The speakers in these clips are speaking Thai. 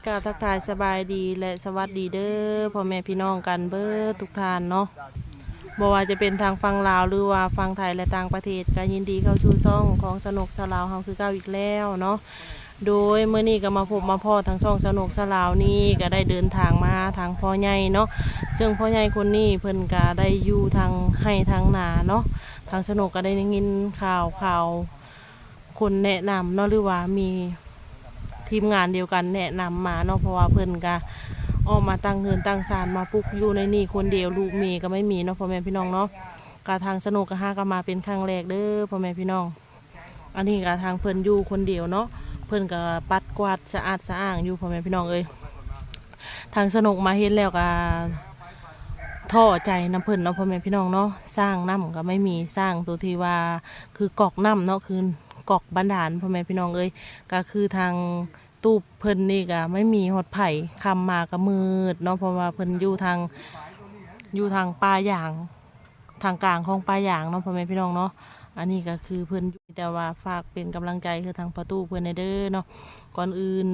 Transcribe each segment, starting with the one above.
กราบทักทายสบายดีและสวัสดีเด้อพ่อแม่พี่น้องกันเบิดทุกท่านเนาะบ่ว่าจะเป็นทางฝั่งลาวหรือว่าฝั่งไทยและต่างประเทศก็ยินดีเข้าสู่ช่องของสนุกสลาวเฮาคือเก่าอีกแล้วเนาะโดยเมื่อนี้ก็มาพบมาพ่อทางช่องสนุกสลาวนี่ก็ได้เดินทางมาทางพ่อใหญ่เนาะซึ่งพ่อใหญ่คนนี้เพิ่นก็ได้อยู่ทางให้ทางนาเนาะทางสนุกก็ได้ยินข่าวคนแนะนำเนาะหรือว่ามีทีมงานเดียวกันแนะนำมาเนาะเพราะว่าเพิ่นก็ออกมาตั้งเงินตั้งศาลมาปลุกอยู่ในนี่คนเดียวลูกเมีก็ไม่มีเนาะพ่อแม่พี่น้องเนาะกทางสนุกก็ก็มาเป็นครั้งแรกเด้อพ่อแม่พี่น้องอันนี้ก็ทางเพิ่นอยู่คนเดียวเนาะเพิ่นก็ปัดกวาดสะอาดสะอ้างอยู่พ่อแม่พี่น้องเอ้ยทางสนุกมาเห็นแล้วก็ท้อใจน้ำเพิ่นเนาะพ่อแม่พี่น้องเนาะสร้างน้ำก็ไม่มีสร้างตัวที่ว่าคือกอกน้ำเนาะคือกอกบันดาลพ่อแม่พี่น้องเอ้ยก็คือทางตูบเพิ่นนี่ก็ไม่มีหดไผ่คำมาก็มืดเนาะเพราะว่าเพิ่นอยู่ทางป่าอย่างทางกลางของป่าอย่างเนาะพ่อแม่พี่น้องเนาะอันนี้ก็คือเพิ่นอยู่แต่ว่าฝากเป็นกำลังใจคือทางประตูเพิ่นในเด้อเนาะก่อนอื่น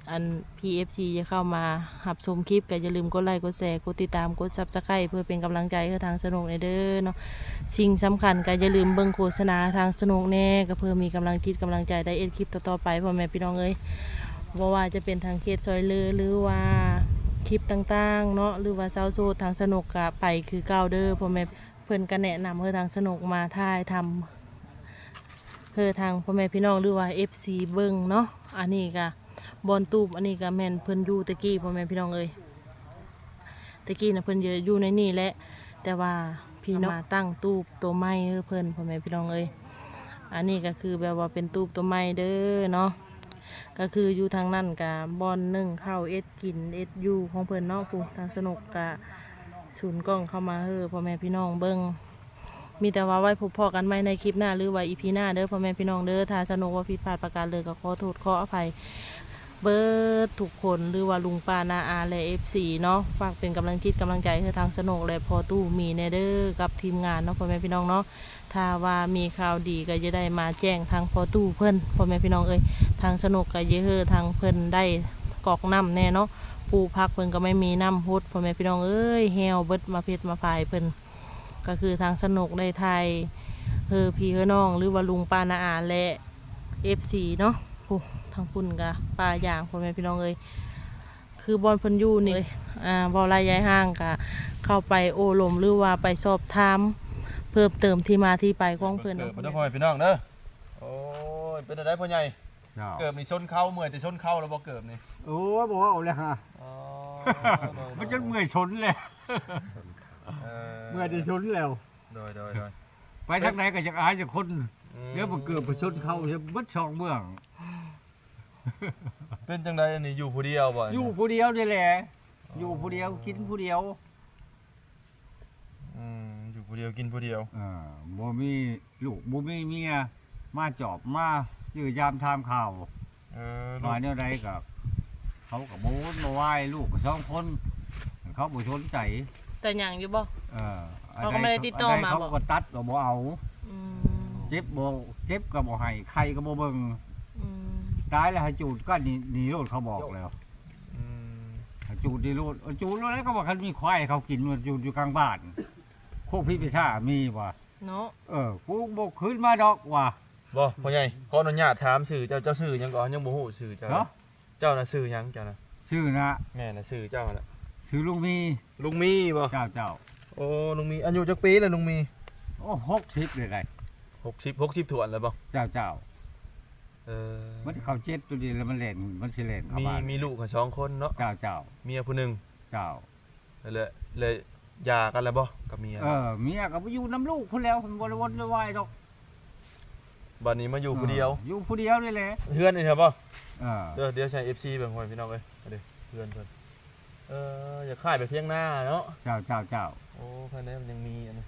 อัน PFC จะเข้ามาหับชมคลิปก็อย่าลืมกดไลค์กดแชร์กดติดตามกด Subscribe เพื่อเป็นกำลังใจคือทางสนุกในเด้อเนาะสิ่งสำคัญก็อย่าลืมเบิ่งโฆษณาทางสนุกแน่ก็เพื่อมีกำลังจิตกำลังใจได้เอ็ดคลิปต่อๆไปพ่อแม่พี่น้องเอ้ยบ่ว่าจะเป็นทางเขตซอยเลือหรือว่าคลิปต่างๆเนาะหรือว่าเซาโซทางสนุกก็ไปคือเก่าเด้อพ่อแม่เพิ่นก็แนะนำเพื่อทางสนุกมาถ่ายทำเพื่อทางพ่อแม่พี่น้องหรือว่า FC เบิ่งเนาะอันนี้ก็บอลตูบอันนี้ก็แม่นเพิ่นอยู่ตะกี้พ่อแม่พี่น้องเอ้ยตะกี้นะเพิ่นอยู่ในนี่แหละแต่ว่าพี่น้องมาตั้งตูบตัวไม้เพิ่นพ่อแม่พี่น้องเอ้ยอันนี้ก็คือแบบว่าเป็นตูบตัวไม้เด้อเนาะก็คืออยู่ทางนั่นกับบอลนึ่งข้าวเอ็ดกินเอ็ดอยู่ของเพิ่นเนาะผู้ทางสนุกกะศูนย์กล้องเข้ามาพ่อแม่พี่น้องเบิ่งมีแต่ว่าไว้พบพอกันไหมในคลิปหน้าหรือว่าอีพีหน้าเด้อพ่อแม่พี่น้องเด้อถ้าสนุกว่าผิดพลาดประการเลยก็ขอโทษขออภัยเบิร์ดทุกคนหรือว่าลุงป้านาอาและFCเนาะฝากเป็นกำลังจิตกำลังใจให้ทางสนุกและพอตู้มีเนเด้อกับทีมงานเนาะพ่อแม่พี่น้องเนาะถ้าว่ามีข่าวดีก็จะได้มาแจ้งทางพอตู้เพิ่นพ่อแม่พี่น้องเอ้ยทางสนุกก็เยอะทางเพิ่นได้กอกน้ำแน่เนาะปูพักเพิ่นก็ไม่มีน้ำพุดพ่อแม่พี่น้องเอ้ยเฮวเบิดมาเพชรมาพายเพิ่นก็คือทางสนุกได้ไทยพี่น้องหรือว่าลุงป้านาอาและ FC เนาะทางคุณกะปลาอย่างพ่อแม่พี่น้องเอ้ยคือบอลเพิ่นอยู่นี่บอลลายย้ายห้างกะเข้าไปโอ้ลมหรือว่าไปสอบถามเพิ่มเติมที่มาที่ไปของเพิ่นเนาะพ่อแม่พี่น้องเด้อโอ้ยเป็นอะไรพ่อใหญ่เกิบนี่ชนเข้าเมื่อยแต่ชนเข้าแล้วบ่เกิบนี่โอ้บอกว่าเอาเลยฮะมันจนเมื่อยชนเลยเมื่อยจะชนแล้วโดยไปทางไหนก็จะอายจะคนเดี๋ยวมันเกือบไปชนเข้าจะบัดช่องเมืองเป็นจังไดอันนี้อยู่ผู้เดียวบ่อยู่ผู้เดียวนี่แหละอยู่ผู้เดียวกินผู้เดียวอยู่ผู้เดียวกินผู้เดียวบ่มีลูกบ่มีเมียมาจอบมายื้อยามทำข่าวมาแนวใดกับเขากับโม้มาไหว้ลูกกับสองคนเขาบ่สนใจแต่หยังอยู่บ่เขาก็ไม่ได้ติดต่อมาเขาก็ตัดก็บ่เอาเจ็บก็บ่ให้ใครก็บ่เบิ่งตายแล้วให้จูดก็หนีโลดเขาบอกแล้วจูดดีโลดจูดแล้วก็บอกเขามีควายเขากินมันจูดอยู่กลางบ้านโคกพี่พิชามีว่ะเนาะกูบอกขึ้นมาดอกว่ะบ่พ่อใหญ่ขออนุญาตถามชื่อเจ้าชื่อหยังก่อนยังบ่ฮู้ชื่อเจ้าน่ะชื่อหยังเจ้าน่ะชื่อนะแม่น่ะชื่อเจ้าน่ะชื่อลุงมีบ่เจ้าโอ้ลุงมีอายุจักปีแล้วลุงมีโอ้60เลยได้60ถ้วนแล้วบ่เจ้ามันเขาเจ็ดตัวดีแล้วมันเล่นมันสิเล่นมีลูกกัน2คนเนาะเจ้าเมียผู้นึงเจ้าเลยหย่ากันแล้วบ่กับเมียเมียก็ไปอยู่น้ำลูกพุ่นแล้วบ่ได้วนได้วายดอกบัดนี้มาอยู่ผู้เดียวนี่แหละเฮือนนี่ครับบ่เดี๋ยวใช้ FC เบิ่งไว้พี่น้องเอ้ยเอาดิเฮือนเพิ่นอย่าขายไปเที่ยงหน้าเนาะเจ้าโอ้ภายในมันยังมีอันนี้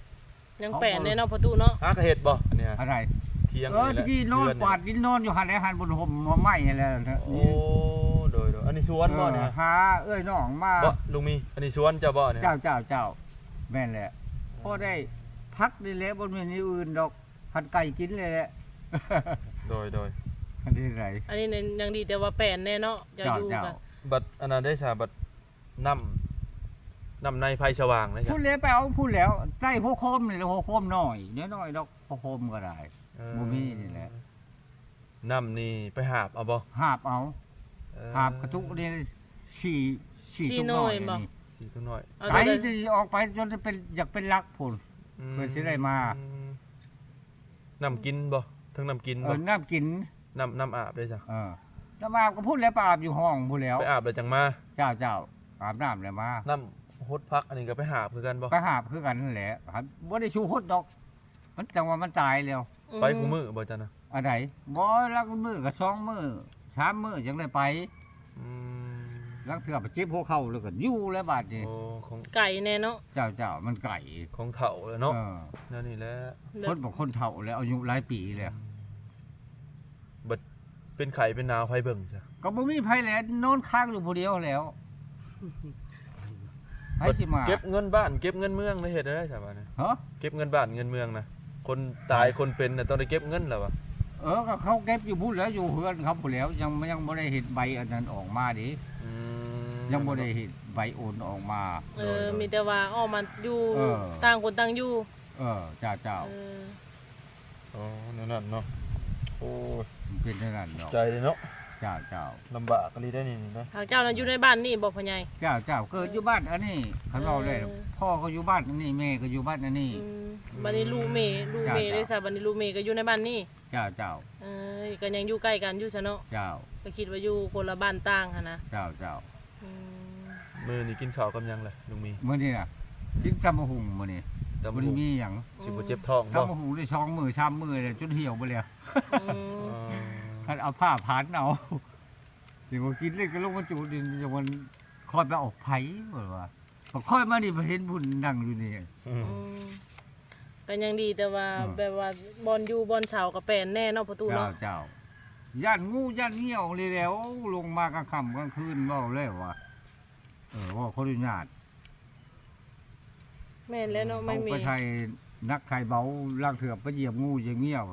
ยังแปลนแน่เนาะประตูเนาะหากระเฮ็ดบ่อันนี้อะไรเที่ยงนี่แหละที่นอนกวาดดินนอนอยู่หันแล้วหันบนห่มไม้นี่แหละโอ้โดยอันนี้สวนบ่เนี่ยหาน้องมาบ่ลุงมีอันนี้สวนเจ้าบ่เนี่ยเจ้าแม่นแหละพอได้พักได้แล้วบ่มีนี่อื่นดอกผัดไก่กินเลยแหละโดยอันนี้ไรอันนี้ยังดีแต่ว่าแปลนแน่เนาะจะอยู่กัน บัดอันนั้นได้ซะบัดน้ำในไผสว่างนะ พู จ๊ะ ดแล้วไปเอาพูดแล้วใต้หัวโคมนี่หัวโคมน้อยน้อยดอกหัวโคมก็ได้บ่มีนี่แหละ น้ำนี่ไปหาบเอาบ่ หาบเอาหาบกระตุกนี่สี่ตุ้งน้อยนี่ สีตัวน้อย เอา ไก่ แต่ จะออกไปจนจะเป็นอยากเป็นลักพุ่น เพื่อสิได้มา น้ำกินบ่ทั้งน้ำกินบ่ น้ำกิน น้ำอาบได้จ้ะ จะมาก็พูดแล้วไปอาบอยู่ห้องพูดแล้ว ไปอาบแล้วจังมา เจ้าอาบน้ำแล้วมา น้ำฮดพักอันนี้ก็ไปหาบคือกันบ่ ไปหาบคือกันนั่นแหละครับบ่ได้ชูฮดดอก มันจังว่ามันตายแล้ว ไปกูมือบ่จ้ะนะ อันไหนบ่ลักมือกับ2 มื้อ3 มื้อจังได้ไป อืม ลักเถื่อไปจิบหัวเข่าแล้วก็อยู่แล้วบาดนี้ โอ้ของ ไก่แน่เนาะ เจ้ามันไก่ ของเฒ่าแล้วเนาะนั่นนี่แหละ คนบอกคนเฒ่าแล้วอายุหลายปีแล้ว บัดเป็นไข่เป็นนาวไผเบิ่งจ้ะ ก็บ่มีไผแล้วนอนค้างอยู่ผู้เดียวแล้วไผสิมา เก็บเงินบ้านเก็บเงินเมืองได้เฮ็ดได้จ้ะบัดนี้ ฮะ เก็บเงินบ้านเงินเมืองนะคนตายคนเป็นน่ะต้องได้เก็บเงินแล้ววะ ก็เขาเก็บอยู่พูดแล้วอยู่เฮือนเขาพูดแล้วยังบ่ได้เห็นใบอันนั้นออกมาดิ อืม ยังบ่ได้เห็นใบโอนออกมา มีแต่ว่าออกมาอยู่ เออ ต่างคนต่างอยู่ เจ้า เออ อ๋อนั่นเนาะโอ้ย มันเป็นเท่านั้นเนาะ ใจเลยเนาะ เจ้า ลำบากกันลีได้นี่นะ ทางเจ้าน่ะอยู่ในบ้านนี่บอกพ่อใหญ่ เจ้าเกิดอยู่บ้านอันนี้เขาเราเลยพ่อก็อยู่บ้านอันนี้แม่ก็อยู่บ้านอันนี้ บัดนี้ลูกเมได้ซะบัดนี้ลูกเมก็อยู่ในบ้านนี่ เจ้า ก็ยังอยู่ใกล้กันอยู่ซะเนาะ เจ้า ก็คิดว่าอยู่คนละบ้านต่างหั่นนะ เจ้า อืม มื้อนี้กินข้าวกับหยังเลยลุงมี มื้อนี้น่ะกินตำมะหุงมื้อนี้ แต่ บ่ได้มีหยัง สิบ่เจ็บท้องบ่ ตำมะหุงได้2 มื้อ3 มื้อเลยจนเหี่ยวไปแล้ว อืม คันเอาผ้าพันเอาสิบ่กินเลยก็ลงมาจูดินจังมันคอยไปออกไผบ่ว่าพอค่อยมานี่ไปเห็นพุ่นนั่งอยู่นี่ อืม ก็ยังดีแต่ว่าแบบว่าบอลอยู่บอลเฉากับแปลนแน่เนาะประตูเนาะ เจ้าย่านงูย่านเหี้ยวเลยแล้วลงมากลางค่ำกลางคืนเว้าเลยว่าว่าขออนุญาต แม่นแล้วเนาะไม่ เอา มี ไปไทยนักไข่เบาล่างเถื่อไปเหยียบงูอย่างเงี้ยว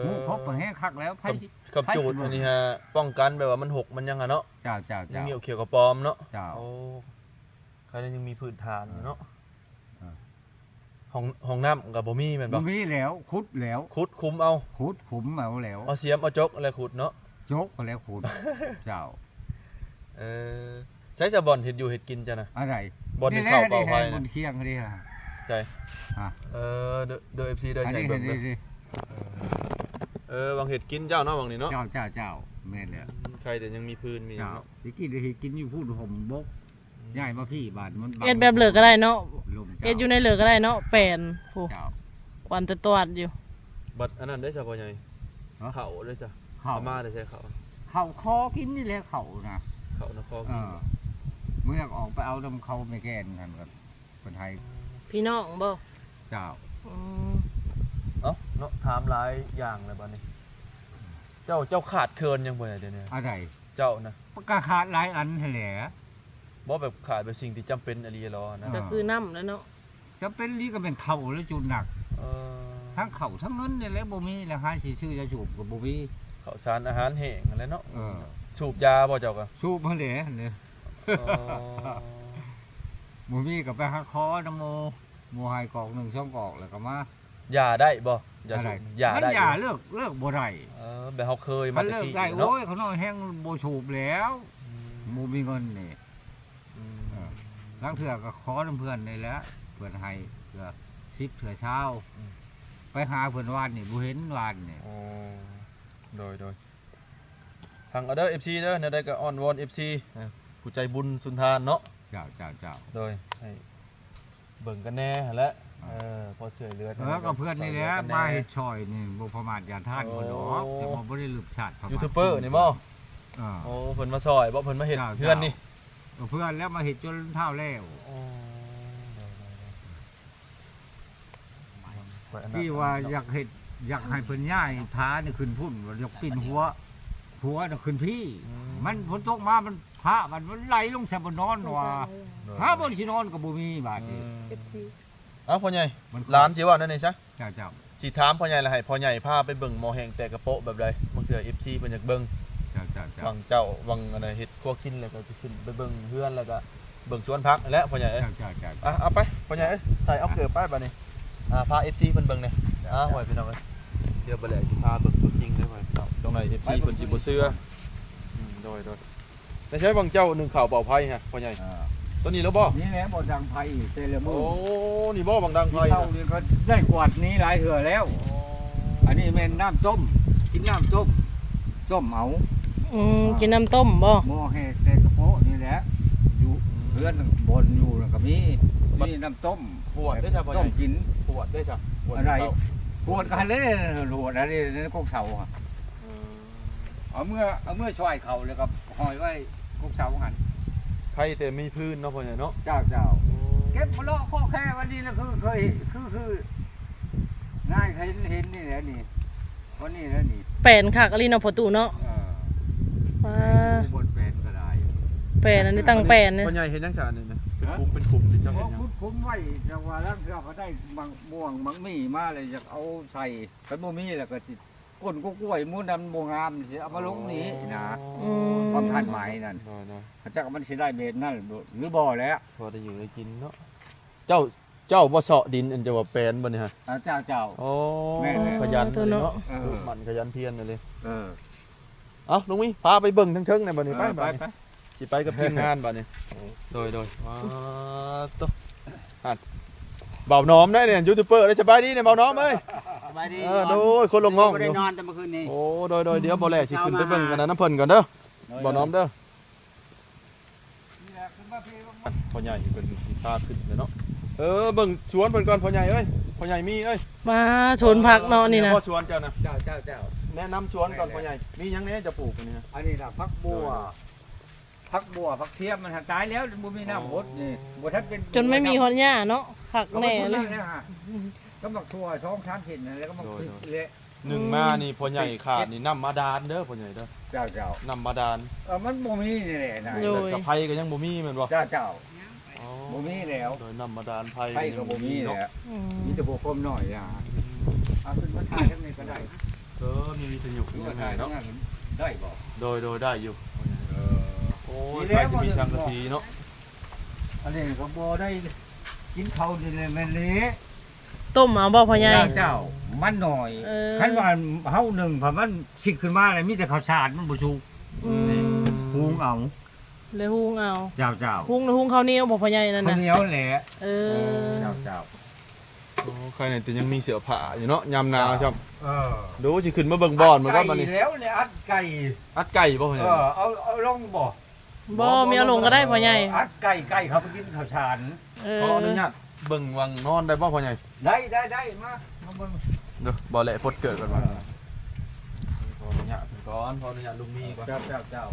งูครบไปแห้คักแล้วไผสิ กับจูดอันนี้ฮะป้องกันแบบว่ามันหกมันยังอะเนาะ เจ้า ยังเหี่ยวเขียวกับปลอมเนาะ เจ้า โอ้ใครยังมีพื้นฐานอยู่เนาะ อ่า ห้องน้ำกับบ่มีแม่น บ่ บ่ มีแล้วขุดแล้ว ขุดคุมเอา ขุดขุมเอาแล้ว เอาเสียมเอาจกอะไรขุดเนาะ จกก็แล้วขุด เจ้า ใช้จะบ่อนเฮ็ดอยู่เฮ็ดกินจ้ะนะ อะไร บ่อนเฮ็ดข้าวเป่าไฟ บ นะ นเคียงนี่ล่ะ ใจ อ่ะ เด้อ FC เด้อ อัน ใช้ นี้ เบิ่งเด้ นี่ วางเฮ็ดกินเจ้าเนาะบางนี้เนาะ เจ้าแม่นแล้ว ใครแต่ยังมีพื้นมีหยั เจ้าง เนาะ สิกินได้กินอยู่พูดห่มบกย้ายมาพี่บ้านมัน เอ็ดแบบเหลือก็ได้เนาะ ลม เอ็ดอยู่ในเหลือก็ได้เนาะแปลนโห เจ้า ควันตะอยู่ บัดอันนั้นได้จ้ะพ่อใหญ่ ฮะ เขาได้จ้ะ เข้า อาม่าได้ใช้เขา เข้าคอกินนี่แหละเข้านะ เขานคร เมื่อออกไปเอาน้ำเขาไม่แก่นกันกับคนไทย พี่น้องบ่ เจ้า อืม เนาะถามหลายอย่างเลยบัดนี้ เจ้าขาดเคินยังบ่เนี่ยเดี๋ยวนี้ อะไร เจ้านะ ประกาศขาดหลายอันแหละ บ่แบบขาดแบบสิ่งที่จำเป็นอะไรหรอนะ ก็คือน้ำแล้วเนาะ จะเป็นลีก็เป็นเข่าแล้วจุดหนัก เออ ทั้งเข่าทั้งเงินนี่แหละบ่มีราคาสิซื้อจะสูบกับบ่มี ข้าวสารอาหารแห้งอะไรเนาะ เออ สูบยาบ่เจ้าก็ สูบมาแหละเนี่ย เออ บ่มีก็ไปหาคอน้ำโมให้กอก1 2กอกแล้วก็มาย าได้บ่ยา อะไร สูบยา มัน ได้ อย่า บ่ เลิกบ่ได้ แบบเฮาเคย มั มาน เลิก กี้ ได้ เนาะ โอ้ยเขาน้อยแห้งบ่สูบแล้วบ่มีเงินนี่ อืม ลังเถื่อก็ขอน้ำเพื่อนนี่แหละเพื่อนให้เพื่อ10เถื่อเช้าไปหาเพื่อนวานนี่บ่เห็นวานนี่ โอ้โดยทางออเดอร์ FC เด้อเนี่ยได้ก็อ้อนวอน FC ผู้ใจบุญสุนทานเนาะ เจ้า โดยให้เบิ่งกันแน่หั่นแหละพอช่วยเหลือ ก็เพื่อนนี่แหละมาเฮ็ดช่อยนี่บ่ประมาทอย่าท่านบ่ดอกแต่ว่าบ่ได้ลืมชาติประมาท ยูทูบเบอร์นี่บ่ โอ้เพิ่นมาซอยบ่เพิ่นมาเฮ็ดเพื่อนนี่ เพื่อนแล้วมาเฮ็ดจนเท่าแล้ว ที่ว่าอยากเฮ็ดอยากให้เพิ่นย้ายพานี่ขึ้นพุ่นว่าอยากปิ่นหัวน่ะขึ้นพี่ มันฝนตกมามันพระมันไหลลงแซบนอนว่าหาบ่สินอนก็บ่มีบาดนี้ เอ้าพ่อใหญ่ มัน ร้านสิว่านั่นนี่ซะ เจ้า สิถามพ่อใหญ่ละให้พ่อใหญ่พาไปเบิ่งหมอแห้งแต่กระโปะแบบใดบางเทื่อ FC เพิ่นอยากเบิ่ง วังเจ้าวังอะไรเฮ็ดครัวกินแล้วก็สิขึ้นไปเบิ่งเฮือนแล้วก็เบิ่งสวนผักนั่นแหละพ่อใหญ่เอ้ยเอาไปพ่อใหญ่เอ้ยใส่เอาเกลือไปบัดนี้พา FC เพิ่นเบิ่งเนี่ยไว้พี่น้องเอ้ยเดี๋ยวบ่แล้วสิพาเบิ่งตัวจริงเด้อพ่อพี่น้องตรงไหน FC เพิ่นสิบ่เชื่อโดยแต่ใช้วังเจ้า1ข่าวเป่าไผฮะพ่อใหญ่ตัวนี้แล้วบ่ นี่แหละบ่ดังไผเตละมื โอ้ อ นี่บ่บังดังไผ เท่านี้ก็ได้กวาดนี้หลายเหือแล้ว อันนี้แม่นน้ำต้มกินน้ำต้มเอา กินน้ำต้มบ่ หม้อแห้งแต่กระโปะนี่แหละอยู่เพื่อนบนอยู่แล้วก็มีน้ำต้ม ปวดได้จ้ะพ่อให ต้ ญ่ มกิน ปวดได้จ้ะปวด อะไร เข่า ปวดกันเลยปวดอะไรในกกเสาอะเอาเมื่อช่วยเขาแล้วก็หอยไว้กกเสาหัน ใครแต่มีพื้นเนาะพ่อใหญ่เนาะ เจ้าเก็บมาเลาะข้อแค่วันนี้แล้วเคยคือง่ายเห็นนี่แหละนี่วันนี้แล้วนี่ แป้นคักอลีเนาะพ่อตู่เนาะว้า บนแปลนก็ได้ แป้นอันนี้ตั้งแป้นเนี่ย พ่อใหญ่เห็นจังซั่นนี่นะเป็นคุมที่เจ้าเห็นยัง คุ้มไว้จังว่าแล้วเราก็ได้มังม่วงมังมี่มาเลยอยากเอาใส่เป็นบ่มีแล้วก็สิก้นกล้วยมูนำบ่งามสิเอามาลงนี้นะ ความทันหมายนั่น น้อย เขาจะมันสิได้เมตรนั่นหรือบ่อแล้ว พอได้อยู่ได้กินเนาะเจ้าบ่เสาะดินอันจะว่าแปลนบ่นี่ฮะ เจ้า โอ้ แม่ ขยันเลยเนาะ เออ มันขยันเพียรเลย เออ เอ้าลุงวิพาไปเบิ่งทั้งเทิงในบัดนี้ไป ไป สิไปกับทีมงานบัดนี้โดยว้าตุ๊เบาน้อมได้เนี่ยยูทูบเบอร์ได้สบายดีเนี่ยเบาน้อมเอ้ย สบายดี โดยคนลงห้อง บ่ได้นอนแต่เมื่อคืนนี้ โอ้โดยเดี๋ยวบ่แลสิขึ้นไปเบิ่งกันนะน้ำเพิ่นก่อนเด้อเบาน้อมเด้อพ่อใหญ่เพิ่นสิพาขึ้นเลยเนาะเบิ่งสวนเพิ่นก่อนพ่อใหญ่เอ้ยพ่อใหญ่มีเอ้ย มาชนผักเนาะนี่นะ พ่อสวนเจ้านะ เจ้า แนะนำสวนก่อนพ่อใหญ่มีหยังแหน่จะปลูกอันนี้ฮะ อันนี้น่ะพักบัวพักเทียมมันหาตายแล้วบ่มีน้ำหดนี่บ่ทันเป็น จนไม่มีฮอนหญ้าเนาะคักแน่เลย ก็มักทั่ว2-3เห็นแล้วก็มักเละ หนึ่งมานี่พ่อใหญ่ขาดนี่น้ำมาดานเด้อพ่อใหญ่เด้อ เจ้า น้ำมาดาน มันบ่มีนี่แหละนาย โด แต่ ย กับไผก็ยังบ่มีแม่นบ่ เจ้า อ๋อ บ่มีแล้ว โดยน้ำมาดานไผ ไผก็บ่มีแหละ อืม มีแต่บ่คมน้อยอ่ะเอาขึ้นมาถ่ายทั้งนี้ก็ได้ มีวิทยุ ขึ้น ยั มาง ไง ถ่ายทั้ เนาะ งนั้นได้บ่ โดยได้อยู่ โอ้ย ดี ใค แล้ ร ว จะมีช่างกะทีเนาะ อันนี้ก็บ่ได้กินข้าวนี่เลยแม่นเละ ต้มเอาบ่พ่อใหญ่ เจ้ามันหน่อย คันว่าเฮาหนึ่งเพราะมันสิขึ้นมาแล้วมีแต่ข้าวสารมันบ่สุก อืม หุงเอา เลยหุงเอา เจ้า หุงแล้วหุงข้าวเหนียวบ่พ่อใหญ่นั่น ข้าว น่ะ เหนียวแหละ เออ เจ้า โอ้ใครเนี่ยจะยังมีเสื้อผ้าอยู่เนาะยามหนาวครับ เออ ดูสิขึ้นมาเบิ่งบอนมันก็บัดนี้ ไก่แล้วเนี่ยอัดไก่ อัดไก่บ่พ่อใหญ่ เอาลงบ่ บ่มีเอาลงก็ได้พ่อใหญ่ อัดไก่เขาไปกินข้าวสาร เอ ขออนุญาตเบิ่งวังนอนได้บ่พ่อใหญ่ ได้มาเบิ่ง เด้อบ่แหละพดเกิดก่อนว่าขออนุญาตก่อนขออนุญาตลุงมีก่อน เจ้า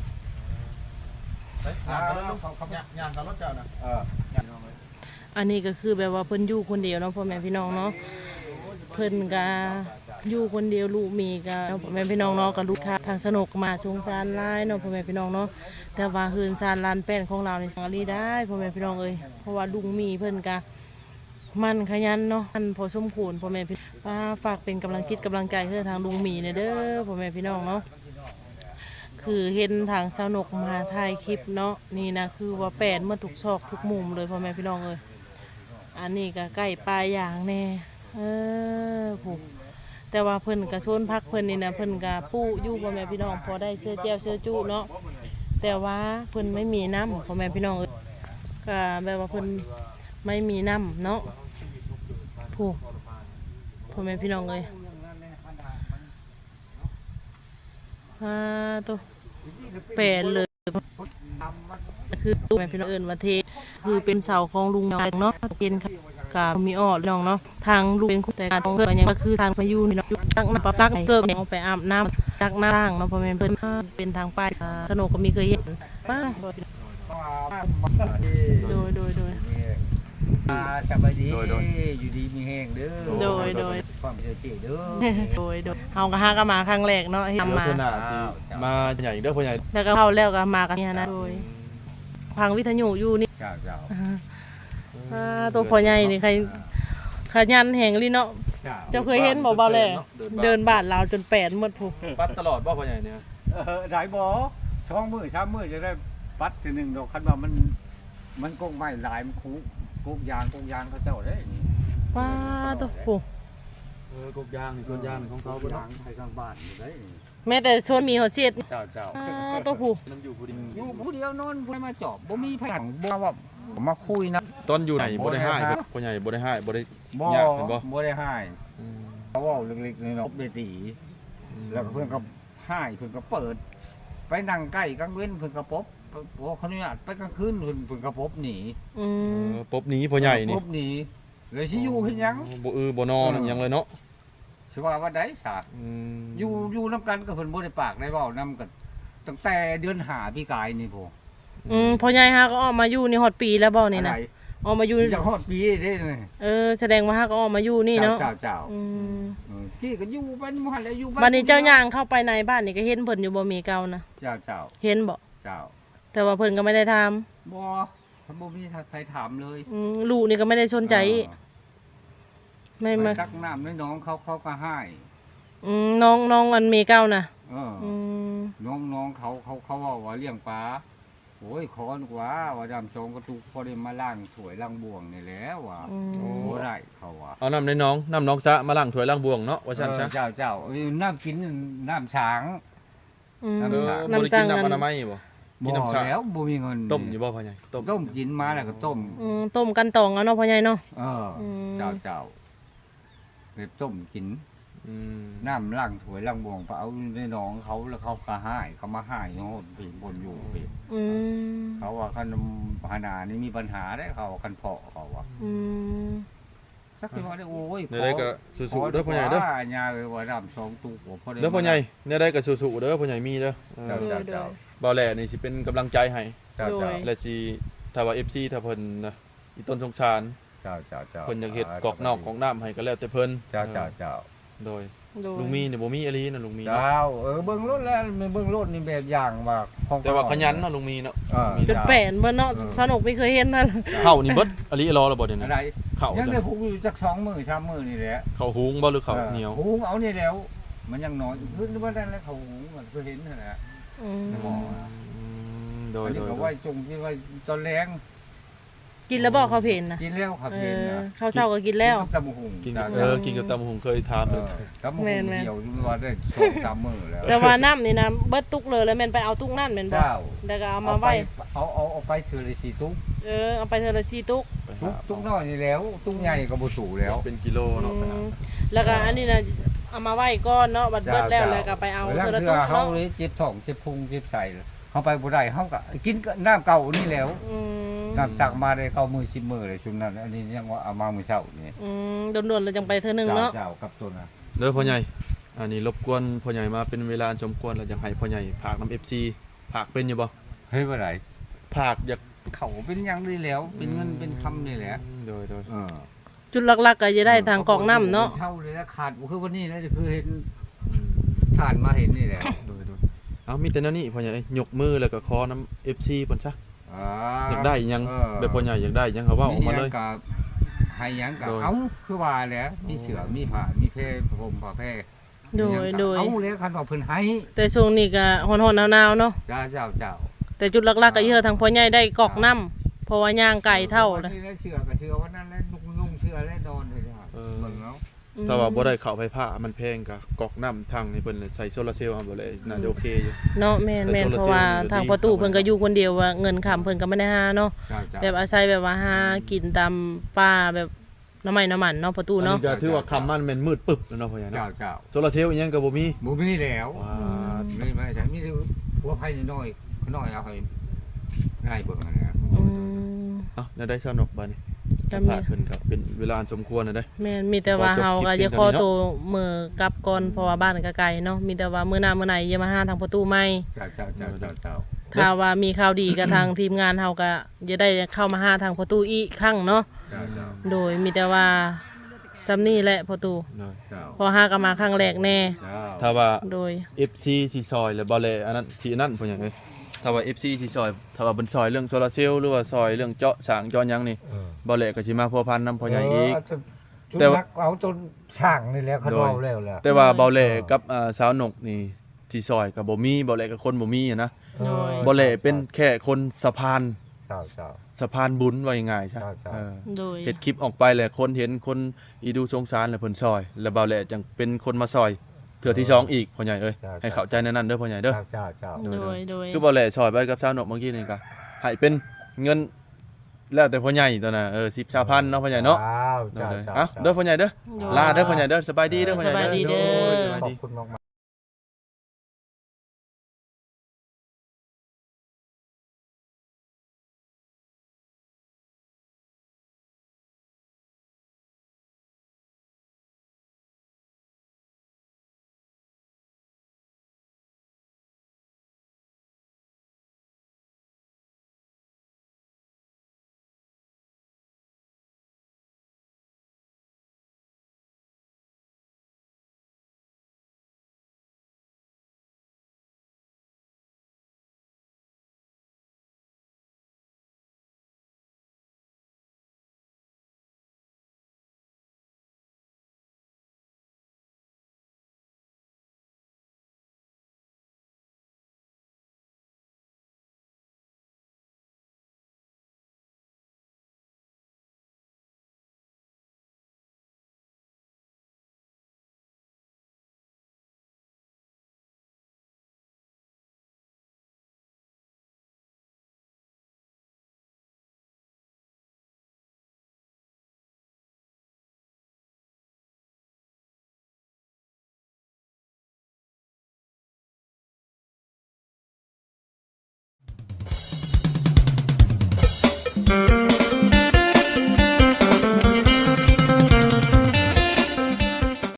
ไปย่างกันแล้วลุงย่างกันรถเจ้านะ อันนี้ก็คือแบบว่าเพิ่นอยู่คนเดียวเนาะพ่อแม่พี่น้องเนาะเพิ่นก็อยู่คนเดียวลูกมีก็พ่อแม่พี่น้องเนาะก็ลูกค้าทางสนุกมาสงสารหลายเนาะพ่อแม่พี่น้องเนาะแต่ว่าเฮือนซานลานแป้นของเรานี่สังลีได้พ่อแม่พี่น้องเอ้ยเพราะว่าลุงมีเพิ่นก็มันขยันเนาะมันพอสมควรพ่อแม่พี่ฝากเป็นกำลังคิดกำลังใจให้ทางลุงมีเนี่ยเด้อพ่อแม่พี่น้องเนาะคือเห็นทางสนุกมาถ่ายคลิปเนาะนี่นะคือว่าแปดเมื่อทุกซอกทุกมุมเลยพ่อแม่พี่น้องเอ้ยอันนี้ก็ใกล้ปลายอย่างแน่ผูกแต่ว่าเพิ่นกระชนพักเพิ่นนี่นะเพิ่นกะปู้อยู่พ่อแม่พี่น้องพอได้เชื่อแจ้วเชื่อจุเนาะแต่ว่าเพิ่นไม่มีน้ำพ่อแม่พี่น้องเอ้ยก็แบบว่าเพิ่นไม่มีน้ำเนาะผูกพ่อแม่พี่น้องเอ้ยตัวแปดเลยคือตู้แม่พี่น้องเอิญว่าเทคือเป็นเสาของลุงเนาะเป็นกับมีออดน้องเนาะทางลุงเป็นคู่แต่การเกิดอย่างก็คือทางพายุนี่เนาะตั้งน้ำปักเกิดเนี่ยไปอาบน้ำตักน้ำล่างเนาะพอเป็นเพิ่นเป็นทางป้ายสนุกก็มีเคยเห็นป้าโดยสบายดีอยู่ดีมีแห้งเด้อความเชื่อใจเด้อ โดยเฮาก็หากันมาครั้งแรกเนาะทำมา เพิ่นน่ะสิมาใหญ่เด้อพ่อใหญ่ แล้วก็เข้าแล้วก็มากันเนี่ยนะโดยพังวิทยุอยู่นี่ เจ้า ตัวพ่อใหญ่นี่ใครขยันแห่งลีเนาะเจ้าเคยเห็นบ่เบาแลเดินบ้านเราจนแปดหมดผู้ ปัดตลอดบ่พ่อใหญ่เนี่ย ได้บ่2 มื้อ 3 มื้อจะได้ปัดทีนึงดอกคันว่ามันกงไม้หลายมันคุกกยางเขาเจ้าได้นี่ ว้าตัวโอ้ กกยางนี่ส่วนยางของเขาบ่ ยา เนาะ งให้ข้างบ้านอยู่ได้นี่ แม้แต่ชวนมีหอดเสียด เจ้า ตัวผู้ มันอยู่ผู้เดียว อยู่ผู้เดียวนอนบ่มาจอบบ่มีไผบ่ว่ามาคุยนะ ตอนอยู่ไหนบ่ได้ให้พ่อใหญ่บ่ได้ให้บ่ได้ บ่ ยากเห็นบ่ บ่ได้ให้เขาเว้าเล็กๆน้อยๆได้ตีแล้วก็เพิ่นก็ให้เพิ่นก็เปิด ไปนั่งใกล้กลางเว้นเพิ่นก็ปบบ่ขออนุญาตไปกลางคืนเพิ่นก็ปบหนี อืม ปบหนีพ่อใหญ่นี่ ปบหนีเลยสิอยู่เฮ็ดหยัง บ่บ่นอนหยังเลยเนาะ สิว่าได้ซะอยู่นํกันก็เพิ่นบ่ได้ปากได้เว้านํกันตั้งแต่เดือน5ปีกายนี่พ่อ พ่อใหญ่ฮะก็ออกมาอยู่นี่ฮอดปีแล้วบ่นี่นะออกมาอยู่ จากฮอดปีเด้นี่ แสดงว่าฮะก็ออกมาอยู่นี่เนาะ เจ้า อืม ที่ก็อยู่บ้านบ่หันแล้วอยู่ บัดนี้เจ้าย่างเข้าไปในบ้านนี่ก็เห็นเพิ่นอยู่บ่มีเก่านะ เจ้า เห็นบ่ เจ้า แต่ว่าเพิ่นก็ไม่ได้ทำ บ่มันบ่มีใครถามเลย ลูกนี่ก็ไม่ได้สนใจไม่ ไป มา ตักน้ำให้น้องเขาก็ให้ น้องอันมีเก่านะ น้องเขาว่าเลี้ยงปลาโอ้ยขอนึกว่าดำชงกระตุกพอได้มาล้างถ้วยล้างบ่วงนี่แหล้วว่ะโอ้ได้เขาว่า เอาน้ำในน้องซะมาล้างถ้วยล้างบวงเนาะว่าซั่นซะ เจ้าน้ำกินน้ำช้าง บ่ได้ น้ำ กิ จั น ง น้ำ กั อน นามัยบ่กินน้ำชา แล้วบ่มีเงิน ต้มอยู่บ่พ่อใหญ่ต้ม ต้มกินมาแล้วก็ต้ม ต้มกันตองเอาเนาะพ่อใหญ่เนาะ เจ้าเก็บต้มกิน อืม น้ำล้างถ้วยล้างบ่วงไปเอาในหนองเขาแล้วเขาก็ให้เขามาให้โน่นพี่บนอยู่พี่เขาว่าคันหานานี่มีปัญหาได้เขาคันเพาะเขาว่าสักทีว่าได้โอ้ย เดี๋ยวได้ก็สู้ๆเด้อพ่อใหญ่เด้อ ญาเลยว่าดำ2ตู้พอได้ เด้อพ่อใหญ่เนี่ยได้ก็สู้ๆเด้อพ่อใหญ่มีเด้อ เจ้า บ่าวแหล่นี่สิเป็นกำลังใจให้ เจ้า และสิถ้าว่า FC ถ้าเพิ่นนะอีต้นสงสาร เจ้า เพิ่นอยากเฮ็ดกอกนอกกอกน้ำให้ก็แล้วแต่เพิ่น เจ้า โดยลุงมีนี่บ่มีอีหลีนะลุงมีเนาะ เจ้าเบิ่งรถแล้วเบิ่งรถนี่แบบอย่างว่าของ แต่ว่าขยันเนาะลุงมีเนาะ เป็นแปนเบิ่นเนาะสนุกไม่เคยเห็นนั่น เข้านี่เบิดอีหลีรอแล้วบ่เดี๋ยวนี้ อะไร เข้า ยังได้ผูกอยู่จัก2 มื้อ 3 มื้อนี่แหละ เข้าหุงบ่หรือเข้าเหนียว หุงเอานี่แล้ว มันยังน้อยขึ้นว่าได้แล้วเขาหุงมันก็เห็นนั่นแหละหมอ โดย อันนี้ก็ไว้จงที่ไว้ตอนแรง กินแล้วบอกเขาเพนนะ กินแล้วครับเห็นนะ ข้าวเช้าก็กินแล้ว ตำหุง กินกินกับตำหุงเคยทาน ตำหุงเดียวที่ว่าได้2-3 มื้อแล้ว แต่ว่าน้ำนี่นะเบิดตุกเลยแล้วแม่นไปเอาตุกนั่นแม่นบ่ เจ้า แล้วก็เอามาไว้ เอาไปเทื่อละ4 ตุ๊ก เอาไปเทอละ4ตุก ตุ๊กน้อยนี่แล้ว ตุ๊กใหญ่ก็บ่สูแล้ว เป็นกิโลเนาะ แล้วก็อันนี้นะเอามาไว้ก้อนเนาะบัดเบิดแล้วแล้วก็ไปเอาเทอละตุก เฮา เนาะ เลยเจ็บท้องเจ็บพุงเจ็บไส้เฮาไปบ่ได้เฮาก็กินน้ำเก่านี่แล้วน้ำตักมาได้เข้ามือ10 มื้อเลยชุมนั้นอันนี้ยังว่าเอามามื้อเช้านี่ โดนๆแล้วจังไปเทื่อนึงเนาะ เจ้ากับตัวน่ะ เด้อพ่อใหญ่อันนี้รบกวนพ่อใหญ่มาเป็นเวลาสมควรแล้วอยากให้พ่อใหญ่ฝากน้ำ FC ฝากเป็นอยู่บ่ เฮ้ยบ่ได้ ฝากอยาก เขาเป็นหยังนี่แล้ว เป็นเงินเป็นคำนี่แหละ โดย จุดหลักๆก็จะได้ทางกองน้ำเนาะ เช่าเลยแล้วขาดคือวันนี้แล้วคือเห็นผ่านมาเห็นนี่แหละ โดยเอามีแต่แนวนี้พ่อใหญ่ยกมือแล้วก็ขอน้ำ FC เพิ่นซะอยากได้หยังแบบพ่อใหญ่อยากได้หยังเขาว่าออกมาเลย ให้หยังกับเอาคือว่าแหละมีเสือมีผ้ามีแพร่ผมผ้าแพร่ โดย เอาแล้วคันว่าเพิ่นให้ แต่ช่วงนี้ก็ร้อนๆหนาวๆเนาะ เจ้า แต่จุดหลักๆก็เยอะทางพ่อใหญ่ได้กอกน้ำเพราะว่าย่างไก่เท่าเลย เสือกับเสือวันนั้นแล้วนุ่งเสือแล้วนอนเลยครับเบิ่งแล้ว ถ้าว่าบ่ได้เข้าไฟฟ้ามันแพงก็กอกน้ำทางนี่เพิ่นใส่โซลาร์เซลล์เอาบ่เลยน่าจะโอเคอยู่ เนาะแม่นเพราะว่าทางประตูเพิ่นก็อยู่คนเดียวว่าเงินค้ำเพิ่นก็ไม่ได้หาเนาะแบบอาศัยแบบว่าหากินตามป่าแบบน้ำมันเนาะประตู อัน เนาะ นี้ก็ถือว่าคำมันแม่นมืดปึ๊บแล้วเนาะพ่อใหญ่เนาะ เจ้า โซลาร์เซลล์อีหยังก็บ่มี บ่มีแล้วไม่ใช่มีหัวไผ่น้อยเอาให้ง่ายเบิ่งนะ เอ้าได้สนุกบัดนี้สัมภาษณ์เพิ่นก็เป็นเวลาอันสมควรนะเด้ แม่นมีแต่ว่าเฮาก็จะขอตัวมื้อกลับก่อนเพราะว่าบ้านก็ไกลเนาะมีแต่ว่ามื้อหน้ามื้อไหนอย่ามาหาทางประตูใหม่ เจ้า ถ้าว่ามีข่าวดีกับทางทีมงานเฮาก็จะได้เข้ามาหาทางประตูอีกครั้งเนาะโดยมีแต่ว่าซำนี้แหละประตูพอหาก็มาครั้งแรกแน่ ถ้าว่า โดย FC ที่ซอยแล้วบ่แลอันนั้นที่นั่นพ่อใหญ่เอ้ยถ้าว่า FC ที่ซอยถ้าว่าเพิ่นซอยเรื่องโซลาร์เซลล์หรือว่าซอยเรื่องเจาะสร้างเจาะหยังนี่บ่แลก็สิมาพัวพันนำพ่อใหญ่อีก แต่ว่าเอาจนช่างนี่แหละเขาเว้าแล้วแหละ แต่ว่าเบาแลกับสาวนกนี่ ที่ซอยก็บ่มีบ่แลก็คนบ่มีอะนะ โดย บ่แลเป็นแค่คนสะพาน เจ้าเจ้า สะพานบุญว่าง่ายๆใช่ ใช่ โดย เฮ็ดคลิปออกไปแหละคนเห็นคนอีดูสงสารแล้วเพิ่นซอย แล้วบ่แลจังเป็นคนมาซอยเทื่อที่สองอีกพ่อใหญ่เอ้ยให้เข้าใจในนั้นเด้อพ่อใหญ่เด้อ เจ้าเจ้า โดยโดย คือบ่แลซอยไปกับชาวนกเมื่อกี้นี่ก็ให้เป็นเงินแล้วแต่พ่อใหญ่ตัวน่ะ10 20,000เนาะพ่อใหญ่เนาะ เจ้า เด้อพ่อใหญ่เด้อ โดย ลาเด้อพ่อใหญ่เด้อสบายดีเด้อพ่อใหญ่ สบายดีเด้อ สบาย ขอ ดี บคุณมาก